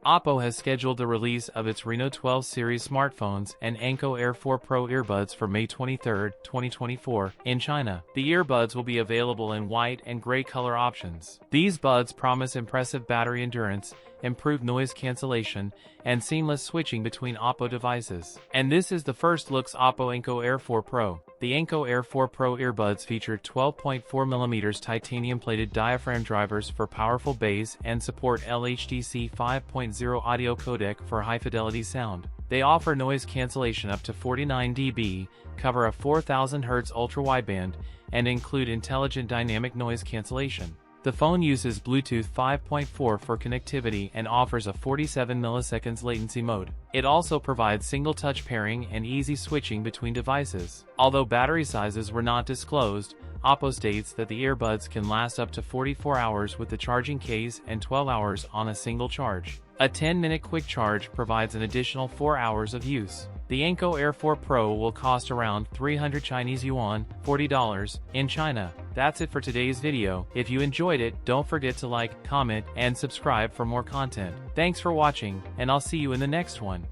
OPPO has scheduled the release of its Reno 12 series smartphones and Enco Air 4 Pro earbuds for May 23, 2024, in China. The earbuds will be available in white and gray color options. These buds promise impressive battery endurance, improved noise cancellation, and seamless switching between OPPO devices. And this is the first looks OPPO Enco Air 4 Pro. The Enco Air 4 Pro earbuds feature 12.4mm titanium-plated diaphragm drivers for powerful bass and support LHDC 5.0 audio codec for high-fidelity sound. They offer noise cancellation up to 49 dB, cover a 4000 Hz ultra-wideband, and include intelligent dynamic noise cancellation. The phone uses Bluetooth 5.4 for connectivity and offers a 47 milliseconds latency mode. It also provides single-touch pairing and easy switching between devices. Although battery sizes were not disclosed, OPPO states that the earbuds can last up to 44 hours with the charging case and 12 hours on a single charge. A 10-minute quick charge provides an additional 4 hours of use. The Enco Air 4 Pro will cost around 300 Chinese yuan, $40, in China. That's it for today's video. If you enjoyed it, don't forget to like, comment, and subscribe for more content. Thanks for watching, and I'll see you in the next one.